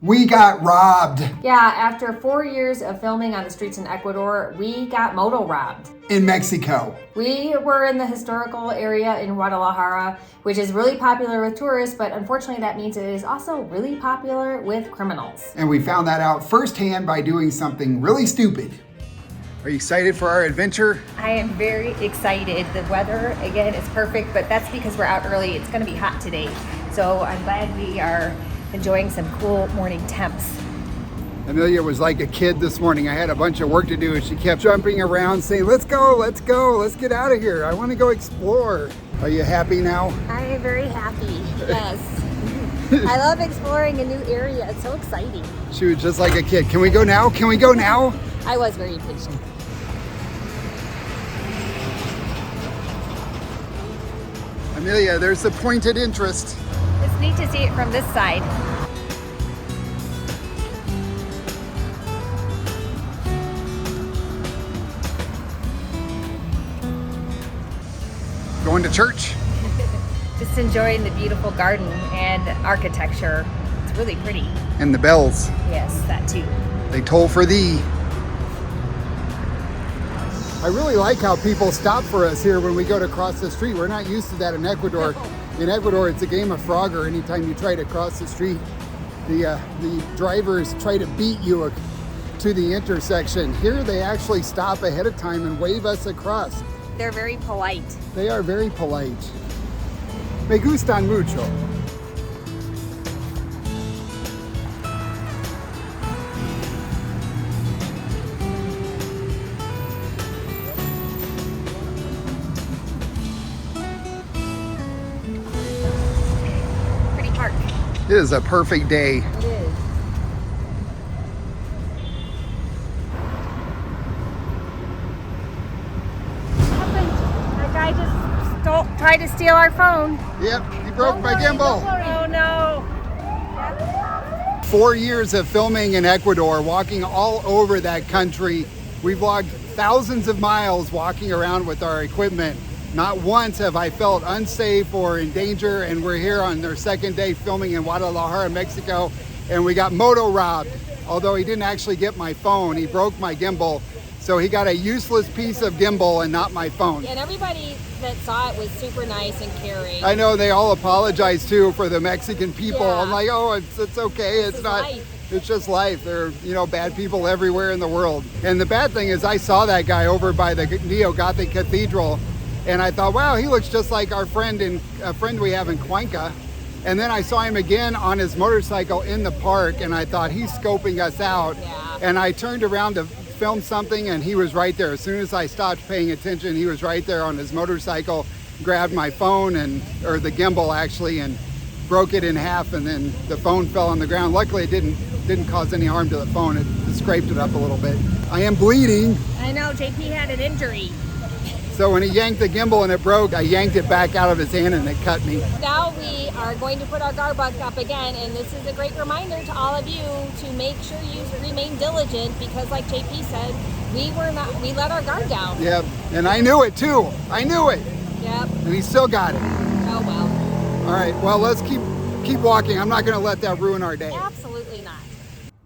We got robbed. Yeah, after 4 years of filming on the streets in Ecuador, we got Moto robbed. In Mexico. We were in the historical area in Guadalajara, which is really popular with tourists, but unfortunately that means it is also really popular with criminals. And we found that out firsthand by doing something really stupid. Are you excited for our adventure? I am very excited. The weather, again, is perfect, but that's because we're out early. It's gonna be hot today. So I'm glad we are enjoying some cool morning temps. Amelia was like a kid this morning. I had a bunch of work to do and she kept jumping around saying, let's go, let's get out of here. I want to go explore. Are you happy now? I am very happy, yes. I love exploring a new area. It's so exciting. She was just like a kid. Can we go now? Can we go now? I was very impatient. Amelia, there's the pointed interest. It's neat to see it from this side. Going to church? Just enjoying the beautiful garden and architecture. It's really pretty. And the bells. Yes, that too. They toll for thee. I really like how people stop for us here when we go to cross the street. We're not used to that in Ecuador. No. In Ecuador, it's a game of Frogger. Anytime you try to cross the street, the drivers try to beat you to the intersection. Here, they actually stop ahead of time and wave us across. They're very polite. They are very polite. Me gustan mucho. Pretty park. It is a perfect day. It is. That guy just tried to steal our phone. Yep, he broke my gimbal. Oh no. 4 years of filming in Ecuador, walking all over that country. We've logged thousands of miles walking around with our equipment. Not once have I felt unsafe or in danger, and we're here on their second day filming in Guadalajara, Mexico, and we got Moto robbed. Although he didn't actually get my phone, he broke my gimbal. So he got a useless piece of gimbal and not my phone. And everybody that saw it was super nice and caring. I know they all apologize too for the Mexican people. Yeah. I'm like, oh, it's okay. It's not. Life. It's just life. There are, bad people everywhere in the world. And the bad thing is I saw that guy over by the Neo-Gothic Cathedral and I thought, wow, he looks just like our friend we have in Cuenca. And then I saw him again on his motorcycle in the park and I thought he's scoping us out. Yeah. And I turned around to film something and he was right there. As soon as I stopped paying attention, he was right there on his motorcycle, grabbed my phone or the gimbal actually, and broke it in half, and then the phone fell on the ground. Luckily it didn't cause any harm to the phone. It scraped it up a little bit. I am bleeding. I know, JP had an injury. So when he yanked the gimbal and it broke, I yanked it back out of his hand and it cut me. Now we are going to put our guard buck up again, and this is a great reminder to all of you to make sure you remain diligent, because like JP said, we let our guard down. Yep, and I knew it too. I knew it. Yep. And he still got it. Oh well. All right, well, let's keep walking. I'm not gonna let that ruin our day. Absolutely not.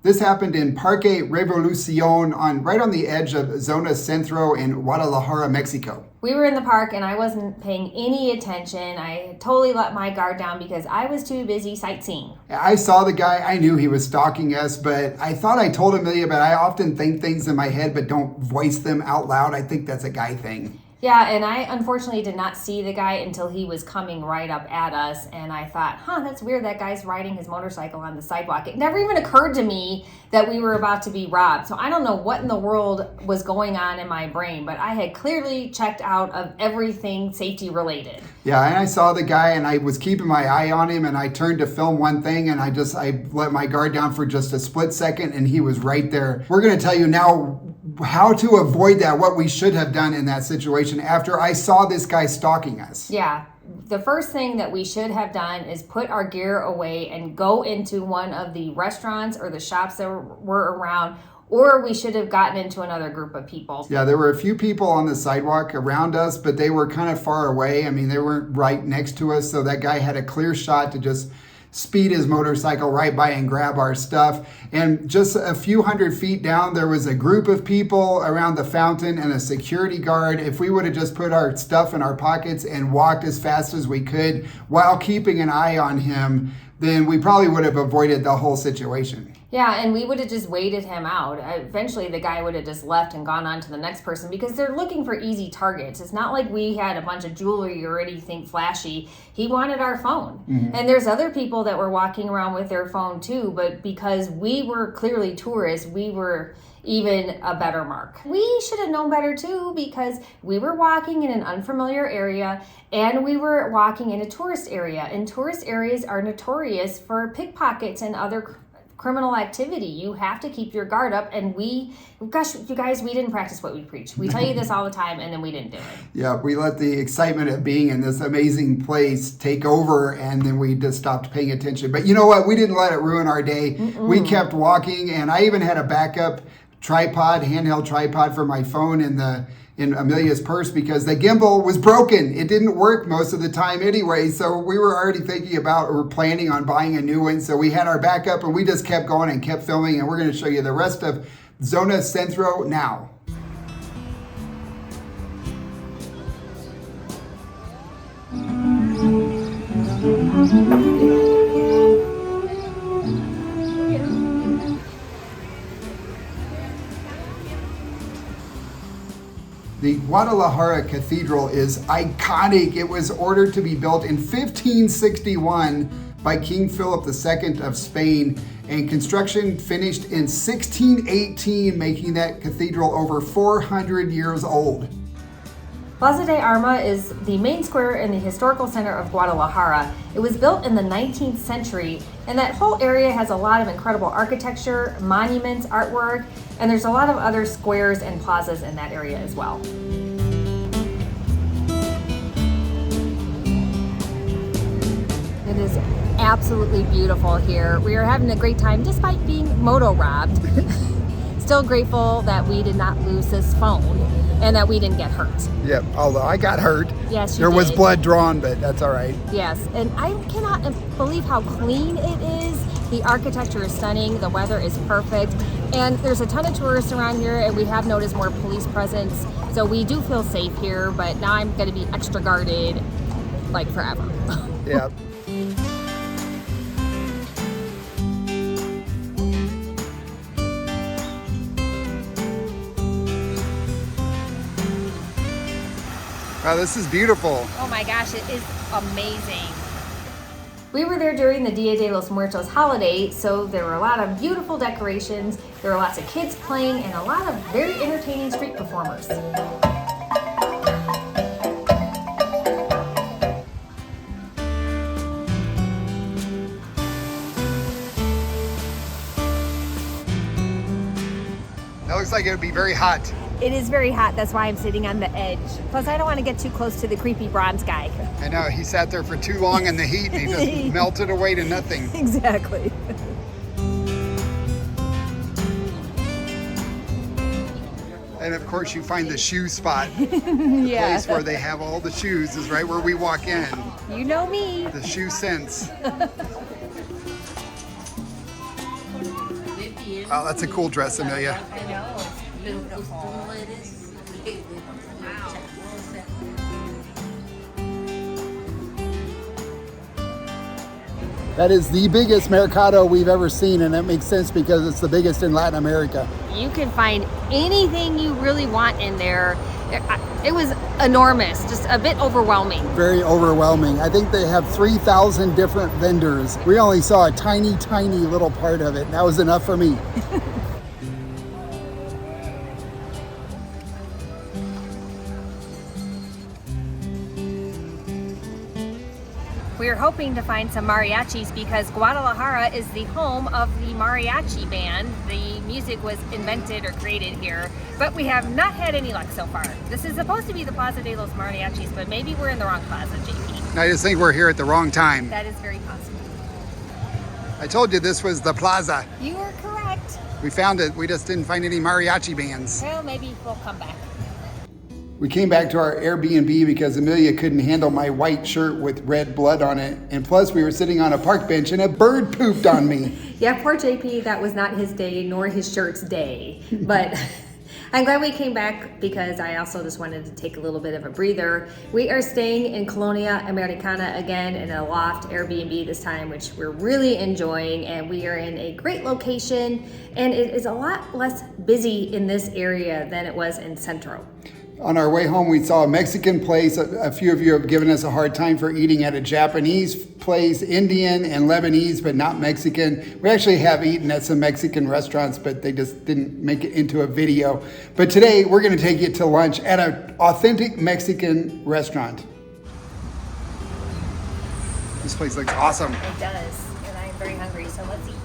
This happened in Parque Revolucion, right on the edge of Zona Centro in Guadalajara, Mexico. We were in the park and I wasn't paying any attention. I totally let my guard down because I was too busy sightseeing. I saw the guy. I knew he was stalking us, but I thought I told Amelia, but I often think things in my head but don't voice them out loud. I think that's a guy thing. Yeah, and I unfortunately did not see the guy until he was coming right up at us, and I thought, that's weird, that guy's riding his motorcycle on the sidewalk. It never even occurred to me that we were about to be robbed. So I don't know what in the world was going on in my brain, but I had clearly checked out of everything safety related. Yeah, and I saw the guy and I was keeping my eye on him, and I turned to film one thing and I let my guard down for just a split second and he was right there. We're going to tell you now how to avoid that, what we should have done in that situation after I saw this guy stalking us. Yeah. The first thing that we should have done is put our gear away and go into one of the restaurants or the shops that were around, or we should have gotten into another group of people. Yeah, there were a few people on the sidewalk around us, but they were kind of far away. I mean, they weren't right next to us, so that guy had a clear shot to just speed his motorcycle right by and grab our stuff. And just a few hundred feet down, there was a group of people around the fountain and a security guard. If we would have just put our stuff in our pockets and walked as fast as we could while keeping an eye on him, then we probably would have avoided the whole situation. Yeah, and we would have just waited him out. Eventually, the guy would have just left and gone on to the next person because they're looking for easy targets. It's not like we had a bunch of jewelry or anything flashy. He wanted our phone. Mm-hmm. And there's other people that were walking around with their phone too, but because we were clearly tourists, we were even a better mark. We should have known better too because we were walking in an unfamiliar area and we were walking in a tourist area. And tourist areas are notorious for pickpockets and other criminal activity. You have to keep your guard up, and you guys, we didn't practice what we preach. We tell you this all the time, and then we didn't do it. Yeah, we let the excitement of being in this amazing place take over, and then we just stopped paying attention. But you know what? We didn't let it ruin our day. Mm-mm. We kept walking, and I even had a backup handheld tripod for my phone in Amelia's purse because the gimbal was broken. It didn't work most of the time anyway, so we were already thinking about or planning on buying a new one. So we had our backup and we just kept going and kept filming, and we're going to show you the rest of Zona Centro now. The Guadalajara Cathedral is iconic. It was ordered to be built in 1561 by King Philip II of Spain, and construction finished in 1618, making that cathedral over 400 years old. Plaza de Armas is the main square in the historical center of Guadalajara. It was built in the 19th century, and that whole area has a lot of incredible architecture, monuments, artwork, and there's a lot of other squares and plazas in that area as well. It is absolutely beautiful here. We are having a great time despite being moto robbed. Still grateful that we did not lose this phone and that we didn't get hurt. Yep, although I got hurt. Yes, there was blood drawn, but that's all right. Yes, and I cannot believe how clean it is. The architecture is stunning, the weather is perfect, and there's a ton of tourists around here, and we have noticed more police presence, so we do feel safe here, but now I'm going to be extra guarded, like forever. Yeah. Wow, this is beautiful. Oh my gosh, it is amazing. We were there during the Dia de los Muertos holiday, so there were a lot of beautiful decorations, there were lots of kids playing, and a lot of very entertaining street performers. That looks like it would be very hot. It is very hot, that's why I'm sitting on the edge. Plus, I don't want to get too close to the creepy bronze guy. I know, he sat there for too long in the heat and he just melted away to nothing. Exactly. And of course you find the shoe spot. The Yeah. place where they have all the shoes is right where we walk in. You know me. The shoe sense. Oh, that's a cool dress, Amelia. I know, it's beautiful. That is the biggest mercado we've ever seen, and that makes sense because it's the biggest in Latin America. You can find anything you really want in there. It was enormous, just a bit overwhelming. Very overwhelming. I think they have 3,000 different vendors. We only saw a tiny, tiny little part of it, and that was enough for me. We are hoping to find some mariachis because Guadalajara is the home of the mariachi band. The music was invented or created here, but we have not had any luck so far. This is supposed to be the Plaza de los Mariachis, but maybe we're in the wrong plaza, JP. I just think we're here at the wrong time. That is very possible. I told you this was the plaza. You are correct. We found it, we just didn't find any mariachi bands. Well, maybe we'll come back. We came back to our Airbnb because Amelia couldn't handle my white shirt with red blood on it. And plus we were sitting on a park bench and a bird pooped on me. Yeah, poor JP, that was not his day nor his shirt's day. But I'm glad we came back because I also just wanted to take a little bit of a breather. We are staying in Colonia Americana again in a loft Airbnb this time, which we're really enjoying, and we are in a great location, and it is a lot less busy in this area than it was in Centro. On our way home, we saw a Mexican place. A few of you have given us a hard time for eating at a Japanese place, Indian and Lebanese, but not Mexican. We actually have eaten at some Mexican restaurants, but they just didn't make it into a video. But today, we're going to take you to lunch at an authentic Mexican restaurant. This place looks awesome. It does, and I'm very hungry, so let's eat.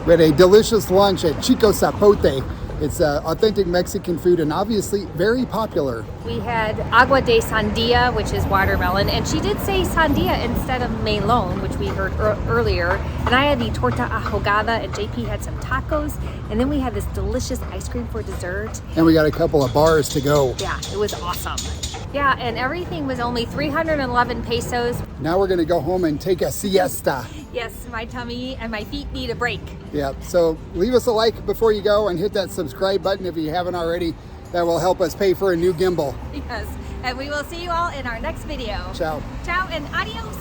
We had a delicious lunch at Chico Zapote. It's authentic Mexican food and obviously very popular. We had agua de sandia, which is watermelon, and she did say sandia instead of melon, which we heard earlier. And I had the torta ahogada, and JP had some tacos, and then we had this delicious ice cream for dessert. And we got a couple of bars to go. Yeah, it was awesome. Yeah, and everything was only 311 pesos. Now we're gonna go home and take a siesta. Yes, my tummy and my feet need a break. Yeah, so leave us a like before you go and hit that subscribe button if you haven't already. That will help us pay for a new gimbal. Yes, and we will see you all in our next video. Ciao. Ciao and adios.